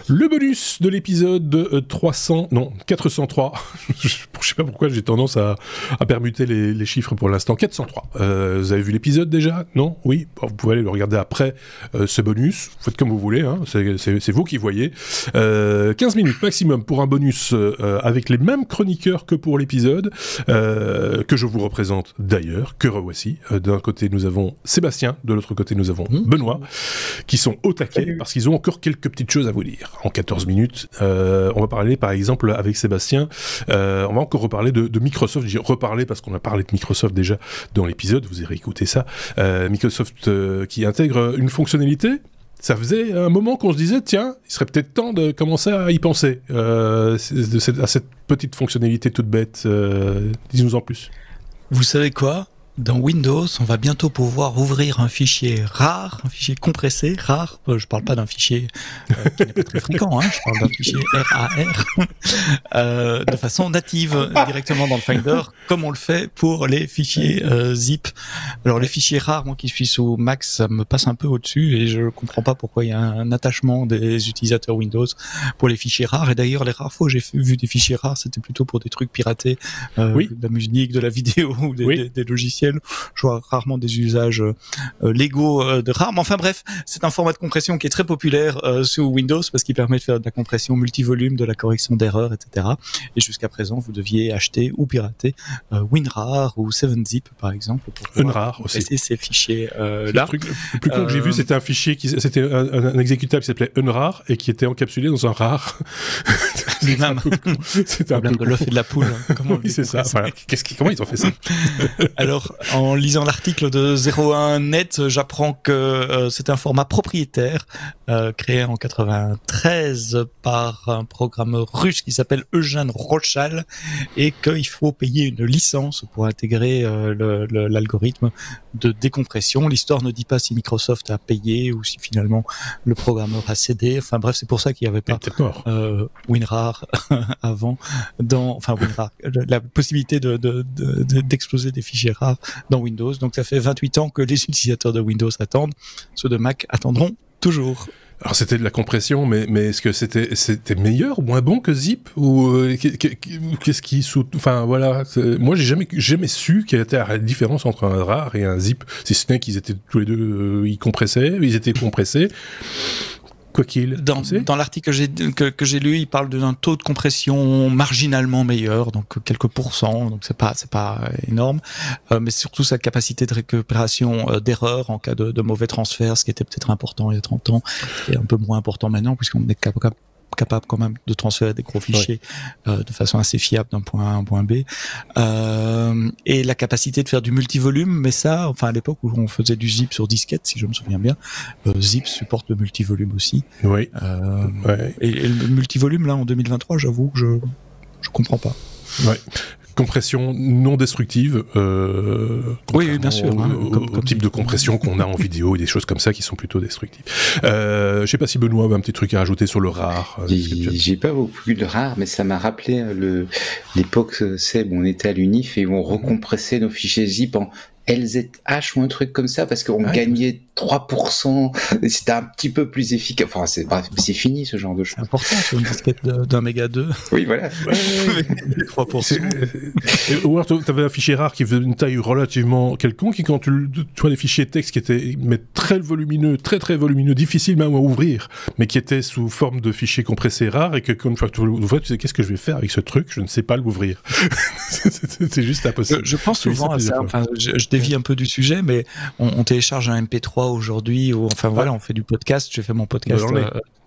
Le bonus de l'épisode 403. Je sais pas pourquoi j'ai tendance à permuter les chiffres pour l'instant. 403. Vous avez vu l'épisode déjà? Non? Oui? Bon, vous pouvez aller le regarder après ce bonus. Vous faites comme vous voulez, hein. C'est vous qui voyez. 15 minutes maximum pour un bonus avec les mêmes chroniqueurs que pour l'épisode, que je vous représente d'ailleurs, que revoici. D'un côté, nous avons Sébastien, de l'autre côté, nous avons Benoît, qui sont au taquet parce qu'ils ont encore quelques petites choses à vous dire. En 14 minutes, on va parler par exemple avec Sébastien, on va encore reparler de Microsoft. J'ai reparlé parce qu'on a parlé de Microsoft déjà dans l'épisode, vous irez écouter ça. Microsoft qui intègre une fonctionnalité. Ça faisait un moment qu'on se disait, tiens, il serait peut-être temps de commencer à y penser, à cette petite fonctionnalité toute bête. Dis-nous en plus. Vous savez quoi ? Dans Windows, on va bientôt pouvoir ouvrir un fichier rare, un fichier compressé, rare. Je parle pas d'un fichier qui n'est pas très fréquent, hein, je parle d'un fichier RAR, de façon native, directement dans le Finder, comme on le fait pour les fichiers zip. Alors les fichiers rares, moi qui suis sous Mac, ça me passe un peu au-dessus et je comprends pas pourquoi il y a un attachement des utilisateurs Windows pour les fichiers rares. Et d'ailleurs, les rares fois où j'ai vu des fichiers rares, c'était plutôt pour des trucs piratés, de la musique, de la vidéo ou des logiciels. Je vois rarement des usages légaux de rares, mais enfin bref, c'est un format de compression qui est très populaire sous Windows parce qu'il permet de faire de la compression multivolume, de la correction d'erreurs, etc. Et jusqu'à présent, vous deviez acheter ou pirater WinRAR ou 7-Zip par exemple pour pouvoir compresser ces fichiers là. Le truc le plus con que j'ai vu, c'était un fichier c'était un exécutable qui s'appelait unrar et qui était encapsulé dans un rar. C'était un peu de l'œuf et de la poule. Oui, c'est ça. Voilà. Comment ils ont fait ça? Alors, en lisant l'article de 01net, j'apprends que c'est un format propriétaire créé en 93 par un programmeur russe qui s'appelle Eugène Rochal et qu'il faut payer une licence pour intégrer l'algorithme de décompression. L'histoire ne dit pas si Microsoft a payé ou si finalement le programmeur a cédé. Enfin bref, c'est pour ça qu'il n'y avait pas WinRAR avant, WinRAR, la possibilité d'exploser des fichiers rares dans Windows. Donc ça fait 28 ans que les utilisateurs de Windows attendent. Ceux de Mac attendront toujours. Alors c'était de la compression, mais est-ce que c'était meilleur ou moins bon que Zip ou qu'est-ce qui enfin voilà, moi j'ai jamais su quelle était la différence entre un RAR et un Zip, si ce n'est qu'ils étaient tous les deux ils étaient compressés. Dans l'article que j'ai lu, il parle d'un taux de compression marginalement meilleur, donc quelques pourcents, donc c'est pas énorme, mais surtout sa capacité de récupération d'erreurs en cas de mauvais transfert, ce qui était peut-être important il y a 30 ans, et un peu moins important maintenant, puisqu'on est capable quand même de transférer des gros fichiers de façon assez fiable d'un point A à un point B, et la capacité de faire du multivolume, mais ça, enfin à l'époque où on faisait du zip sur disquette, si je me souviens bien, zip supporte le multivolume aussi. Oui. Et le multivolume là en 2023, j'avoue que je comprends pas. Ouais. Compression non destructive, oui, bien sûr, au type de compression qu'on a en vidéo et des choses comme ça qui sont plutôt destructives. Je sais pas si Benoît avait un petit truc à rajouter sur le RAR. J'ai pas beaucoup de RAR, mais ça m'a rappelé l'époque, Seb, on était à l'UNIF et on recompressait nos fichiers zip en LZH ou un truc comme ça parce qu'on gagnait 3%, et c'était un petit peu plus efficace. Enfin, c'est fini ce genre de choses. C'est important sur une disquette d'un méga 2. Oui, voilà. 3%. Ou alors tu avais un fichier rare qui faisait une taille relativement quelconque et quand tu vois des fichiers texte qui étaient très volumineux, très volumineux, difficiles même à ouvrir, mais qui étaient sous forme de fichiers compressés rares et que quand une fois que tu l'ouvres, tu sais qu'est-ce que je vais faire avec ce truc, je ne sais pas l'ouvrir. C'est juste impossible. Je pense souvent à ça. Enfin, je dévie un peu du sujet, mais on télécharge un MP3 aujourd'hui, ou enfin voilà, on fait du podcast. J'ai fait mon podcast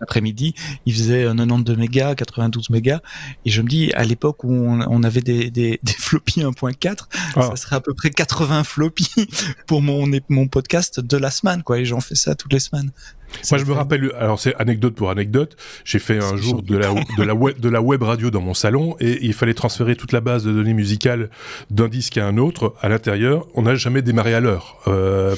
l'après-midi, il faisait 92 mégas, 92 mégas, et je me dis à l'époque où on avait des floppies 1.4, ça serait à peu près 80 floppies pour mon podcast de la semaine, quoi, et j'en fais ça toutes les semaines. Moi, je me rappelle, alors c'est anecdote pour anecdote, j'ai fait un jour de la web radio dans mon salon et il fallait transférer toute la base de données musicales d'un disque à un autre à l'intérieur. On n'a jamais démarré à l'heure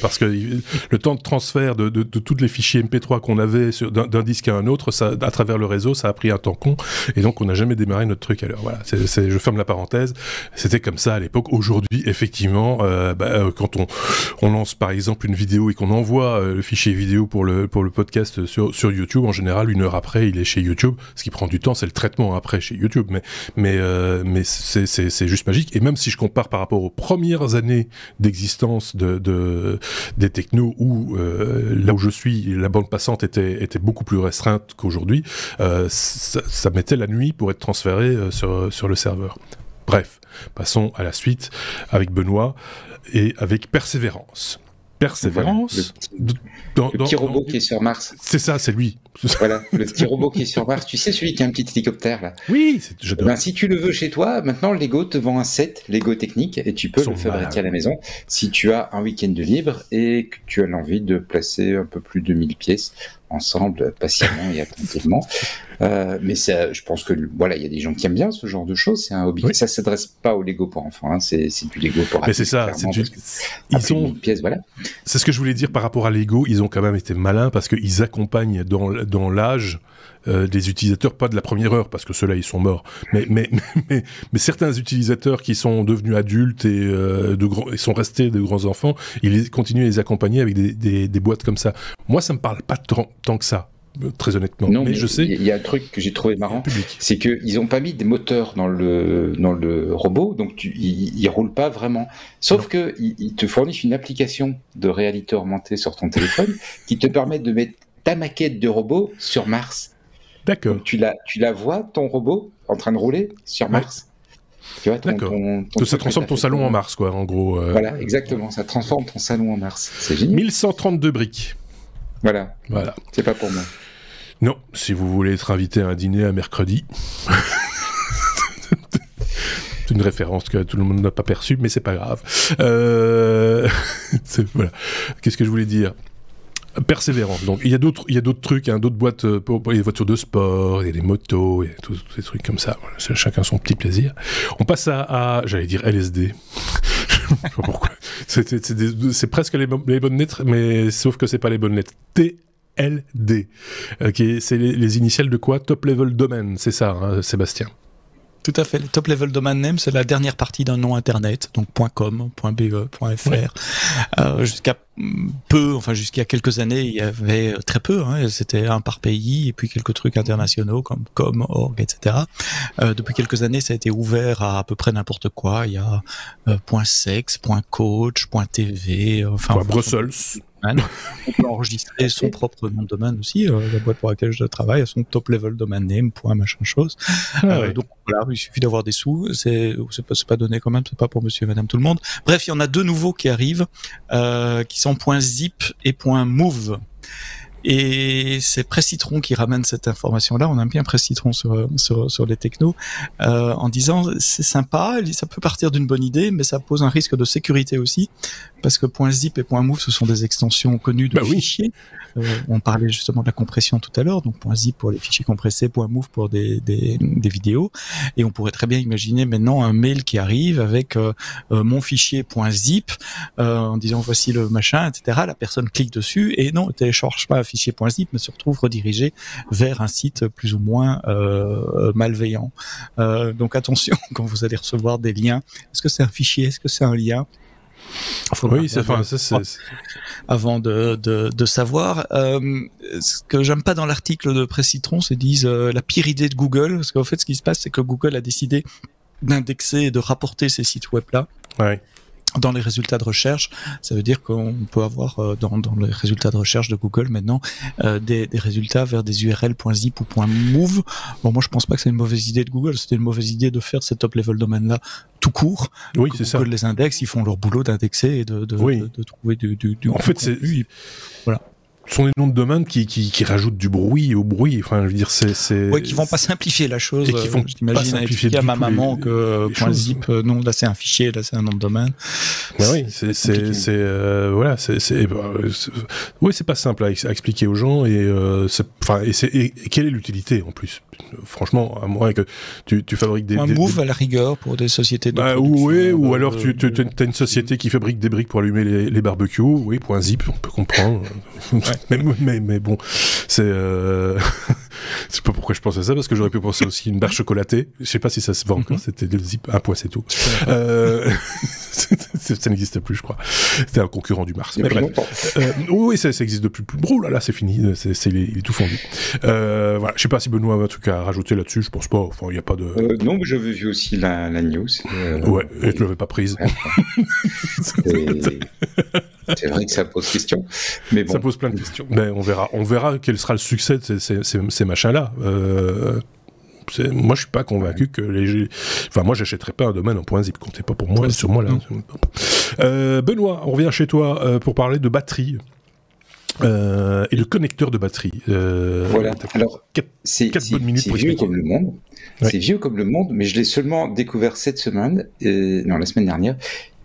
parce que le temps de transfert de tous les fichiers MP3 qu'on avait d'un disque jusqu'à un autre, ça, à travers le réseau, ça a pris un temps con, et donc on n'a jamais démarré notre truc à l'heure. Voilà, je ferme la parenthèse. C'était comme ça à l'époque. Aujourd'hui, effectivement, quand on lance par exemple une vidéo et qu'on envoie le fichier vidéo pour le podcast sur YouTube, en général, 1 heure après, il est chez YouTube. Ce qui prend du temps, c'est le traitement après chez YouTube, mais c'est juste magique. Et même si je compare par rapport aux premières années d'existence des technos où là où je suis, la bande passante était beaucoup plus restreinte qu'aujourd'hui, ça mettait la nuit pour être transféré sur le serveur. Bref, passons à la suite avec Benoît et avec Persévérance. Persévérance. Voilà, le petit robot qui est sur Mars. C'est ça, c'est lui. Voilà, le petit robot qui est sur Mars. Tu sais, celui qui a un petit hélicoptère là. Oui, j'adore. Ben, si tu le veux chez toi, maintenant Lego te vend un set Lego technique et tu peux le fabriquer à la maison si tu as un week-end de libre et que tu as l'envie de placer un peu plus de 1000 pièces ensemble patiemment et attentivement. Mais ça, je pense que voilà, il y a des gens qui aiment bien ce genre de choses. C'est un hobby. Oui. Ça s'adresse pas au Lego pour enfants. Hein. C'est du Lego pour adultes. Mais c'est ça. Ils ont 1000 pièces, voilà. C'est ce que je voulais dire par rapport à Lego. Ils ont quand même été malins parce qu'ils accompagnent dans l'âge des utilisateurs, pas de la première heure, parce que ceux-là, ils sont morts. Mais certains utilisateurs qui sont devenus adultes et sont restés de grands enfants, ils continuent à les accompagner avec des boîtes comme ça. Moi, ça me parle pas tant que ça. Très honnêtement. Non, mais je sais. Il y a un truc que j'ai trouvé marrant, c'est qu'ils n'ont pas mis des moteurs dans le robot, donc il roule pas vraiment. Sauf qu'ils te fournissent une application de réalité augmentée sur ton téléphone qui te permet de mettre ta maquette de robot sur Mars. D'accord. Donc, tu la vois, ton robot, en train de rouler sur Mars. Tu vois, d'accord. Ça transforme ton salon en Mars, quoi, en gros. Voilà, exactement. Ça transforme ton salon en Mars. C'est génial. 1132 briques. Voilà. C'est pas pour moi. Non, si vous voulez être invité à un dîner à mercredi. C'est une référence que tout le monde n'a pas perçue, mais c'est pas grave. Voilà. Qu'est-ce que je voulais dire ? Persévérance. Donc il y a d'autres trucs, hein, d'autres boîtes pour les voitures de sport, et les motos, et tous ces trucs comme ça. Voilà, chacun son petit plaisir. On passe à j'allais dire LSD. Je sais pas pourquoi. C'est presque les bonnes lettres, mais sauf que c'est pas les bonnes lettres. TLD. Okay, c'est les initiales de quoi ? Top Level Domain, c'est ça, hein, Sébastien ? Tout à fait. Le Top Level Domain Name, c'est la dernière partie d'un nom internet, donc .com, .be, .fr. Jusqu'à quelques années, il y avait très peu, hein, c'était un par pays, et puis quelques trucs internationaux comme .com, .org, etc. Depuis quelques années, ça a été ouvert à peu près n'importe quoi. Il y a .sex, .coach, .tv, Brussels. On peut enregistrer son propre nom de domaine aussi. La boîte pour laquelle je travaille a son top level domain name, machin chose. Donc voilà, il suffit d'avoir des sous. C'est pas donné quand même, c'est pas pour monsieur et madame tout le monde. Bref, il y en a 2 nouveaux qui arrivent, qui sont .zip et .move. Et c'est Presse-Citron qui ramène cette information-là. On aime bien Presse-Citron sur les technos, en disant c'est sympa, ça peut partir d'une bonne idée, mais ça pose un risque de sécurité aussi, parce que .zip et .move, ce sont des extensions connues de fichiers. On parlait justement de la compression tout à l'heure, donc .zip pour les fichiers compressés, .move pour des vidéos, et on pourrait très bien imaginer maintenant un mail qui arrive avec mon fichier .zip, en disant voici le machin, etc. La personne clique dessus et non, ne télécharge pas un fichier .zip, mais se retrouve redirigé vers un site plus ou moins malveillant. Donc attention quand vous allez recevoir des liens. Est-ce que c'est un fichier? Est-ce que c'est un lien? Oui, c'est avant de savoir. Ce que j'aime pas dans l'article de Presse-Citron, c'est disent la pire idée de Google, parce qu'en fait, ce qui se passe, c'est que Google a décidé d'indexer et de rapporter ces sites web-là. Ouais. Dans les résultats de recherche. Ça veut dire qu'on peut avoir dans les résultats de recherche de Google maintenant des résultats vers des URL .zip ou .move. Bon, moi je pense pas que c'est une mauvaise idée de Google, c'était une mauvaise idée de faire ces top level domaines là tout court. Oui, c'est Google ça. les index, ils font leur boulot d'indexer et de trouver du en fait, contenu. Voilà. Ce sont des noms de domaine qui rajoutent du bruit au bruit. Enfin, je veux dire, Oui, qui vont pas simplifier la chose. Et qui vont j'imagine expliquer à ma maman que .zip, non, là c'est un fichier, là c'est un nom de domaine. Mais oui, oui, c'est pas simple à expliquer aux gens et quelle est l'utilité en plus. Franchement, à moins que tu fabriques des move à la rigueur pour des sociétés de oui, ou alors tu as une société qui fabrique des briques pour allumer les barbecues. Oui, .zip, on peut comprendre. mais bon, c'est c'est pas pourquoi je pense à ça, parce que j'aurais pu penser aussi à une barre chocolatée. Je sais pas si ça se vend encore, c'était le Zip, un point c'est tout. Ça n'existe plus, je crois. C'était un concurrent du Mars. Mais bref. Oui, ça existe depuis plus. Oh là là, c'est fini, il est tout fondu. Voilà, je sais pas si Benoît a un truc à rajouter là-dessus, je pense pas. Enfin, il y a pas de. Non, mais j'avais vu aussi la news. Ouais, et tu l'avais pas prise. C'est vrai que ça pose question, mais bon. Ça pose plein de questions. Mais on verra quel sera le succès de ces machins-là. Moi, je suis pas convaincu que Enfin, moi, j'achèterais pas un domaine en .zip. Comptez pas pour moi, sur moi là. Benoît, on revient chez toi pour parler de batterie. Et de connecteur de batterie. Voilà. Alors, c'est bonnes minutes pour vieux expliquer. comme le monde. Ouais. C'est vieux comme le monde, mais je l'ai seulement découvert cette semaine, la semaine dernière.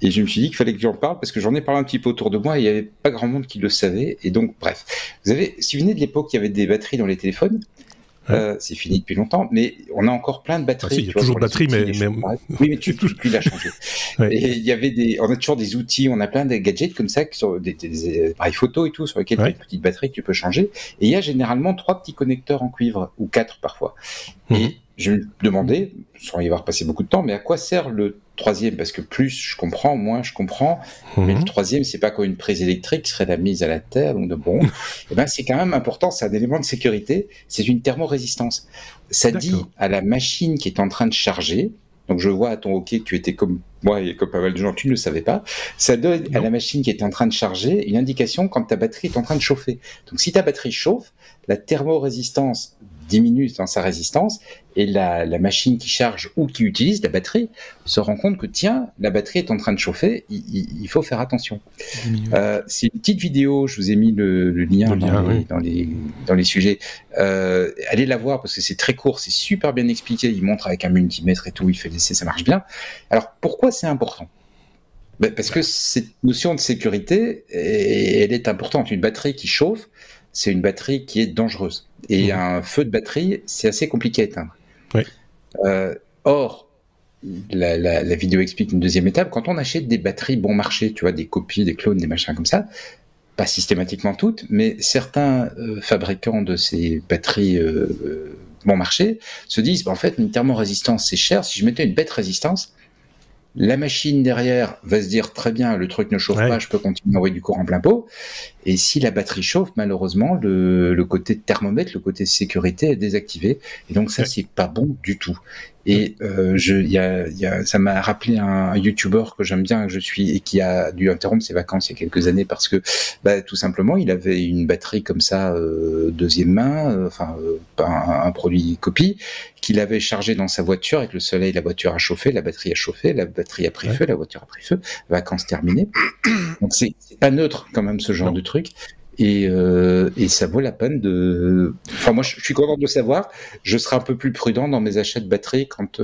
Et je me suis dit qu'il fallait que j'en parle parce que j'en ai parlé un petit peu autour de moi et il n'y avait pas grand monde qui le savait. Et donc, bref. Si vous venez de l'époque, il y avait des batteries dans les téléphones. Ouais. C'est fini depuis longtemps, mais on a encore plein de batteries. Il y a toujours de batteries, mais... Oui, mais tu l'as changé. Ouais. Et il y avait on a toujours des outils, on a plein de gadgets comme ça, qui sont des appareils photo et tout, sur lesquels tu as une petite batterie que tu peux changer. Et il y a généralement 3 petits connecteurs en cuivre, ou 4 parfois. Et je me demandais, sans y avoir passé beaucoup de temps, mais à quoi sert le 3e? Parce que plus je comprends, moins je comprends. Mais le 3e, c'est pas quoi, une prise électrique qui serait la mise à la terre. Donc bon, et ben c'est quand même important, c'est un élément de sécurité, c'est une thermorésistance. Ça dit à la machine qui est en train de charger, donc je vois à ton hockey que tu étais comme moi et comme pas mal de gens, tu ne le savais pas, ça donne à la machine qui est en train de charger une indication quand ta batterie est en train de chauffer. Donc si ta batterie chauffe, la thermorésistance diminue dans sa résistance et la machine qui charge ou qui utilise la batterie se rend compte que tiens, la batterie est en train de chauffer, il faut faire attention. C'est une petite vidéo, je vous ai mis le lien dans les sujets. Allez la voir parce que c'est très court, c'est super bien expliqué, il montre avec un multimètre et tout, il fait l'essai, ça marche bien. Alors pourquoi c'est important? Parce que cette notion de sécurité, elle est importante. Une batterie qui chauffe, c'est une batterie qui est dangereuse. Et un feu de batterie, c'est assez compliqué à éteindre. Oui. Or, la vidéo explique une deuxième étape. Quand on achète des batteries bon marché, tu vois, des copies, des clones, des machins comme ça, pas systématiquement toutes, mais certains fabricants de ces batteries bon marché se disent, en fait, une thermorésistance, c'est cher. Si je mettais une bête résistance, la machine derrière va se dire très bien, le truc ne chauffe pas, je peux continuer à envoyer du courant plein pot. Et si la batterie chauffe, malheureusement, le côté thermomètre, le côté sécurité est désactivé. Et donc ça, c'est pas bon du tout. Et ça m'a rappelé un YouTuber que j'aime bien, que je suis, et qui a dû interrompre ses vacances il y a quelques années parce que, tout simplement, il avait une batterie comme ça, deuxième main, un produit copie, qu'il avait chargé dans sa voiture. Avec le soleil, la voiture a chauffé, la batterie a chauffé, la batterie a pris feu, la voiture a pris feu, vacances terminées. Donc c'est pas neutre quand même ce genre de truc. Et ça vaut la peine de... Enfin, moi, je suis content de le savoir. Je serai un peu plus prudent dans mes achats de batterie quand...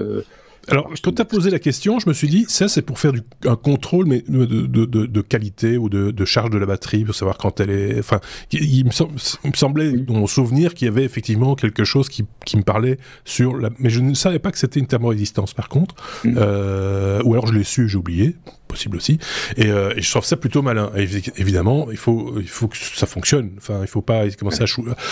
Alors, quand tu as posé la question, je me suis dit, ça, c'est pour faire un contrôle mais de qualité ou de charge de la batterie, pour savoir quand elle est... Enfin, il me semblait, dans mon souvenir, qu'il y avait effectivement quelque chose qui me parlait sur la... Mais je ne savais pas que c'était une thermorésistance, par contre. Ou alors, je l'ai su, j'ai oublié. Possible aussi. Et je trouve ça plutôt malin. Et évidemment, il faut que ça fonctionne. Enfin, il faut pas commencer à...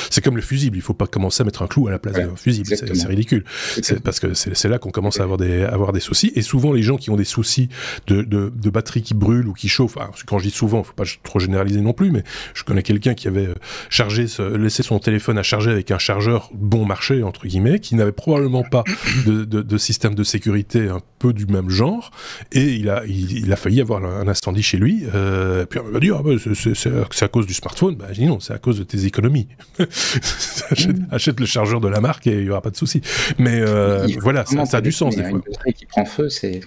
C'est comme le fusible. Il faut pas commencer à mettre un clou à la place d'un fusible. C'est ridicule. C'est parce que c'est là qu'on commence à avoir des soucis. Et souvent, les gens qui ont des soucis de batterie qui brûle ou qui chauffe, quand je dis souvent, il faut pas trop généraliser non plus, mais je connais quelqu'un qui avait laissé son téléphone à charger avec un chargeur bon marché, entre guillemets, qui n'avait probablement pas de système de sécurité un peu du même genre, et il a failli avoir un incendie chez lui, puis on m'a dit c'est à cause du smartphone. J'ai dit non, c'est à cause de tes économies. Achète le chargeur de la marque et il n'y aura pas de souci. Mais voilà, ça a du sens des fois. Une batterie qui prend feu, c'est...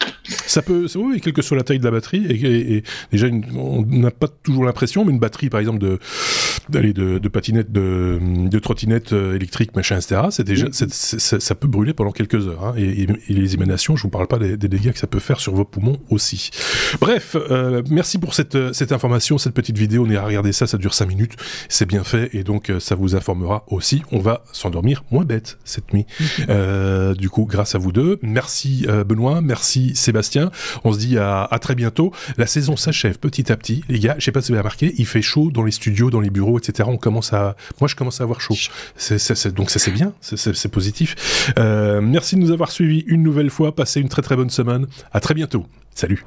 Oui, quelle que soit la taille de la batterie, et déjà on n'a pas toujours l'impression, mais une batterie par exemple de patinette, de trottinette électrique, machin, etc., c'est déjà, ça peut brûler pendant quelques heures, hein, et les émanations, je vous parle pas des dégâts que ça peut faire sur vos poumons aussi. Bref, merci pour cette information, cette petite vidéo. On est à regarder ça dure 5 minutes, c'est bien fait, et donc ça vous informera aussi. On va s'endormir moins bête cette nuit. Du coup, grâce à vous deux. Merci Benoît, merci Sébastien. On se dit à très bientôt. La saison s'achève petit à petit, les gars. Je sais pas si vous avez remarqué, il fait chaud dans les studios, dans les bureaux 0, etc. Moi, je commence à avoir chaud. Donc ça, c'est bien, c'est positif. Merci de nous avoir suivis une nouvelle fois. Passez une très très bonne semaine. À très bientôt. Salut.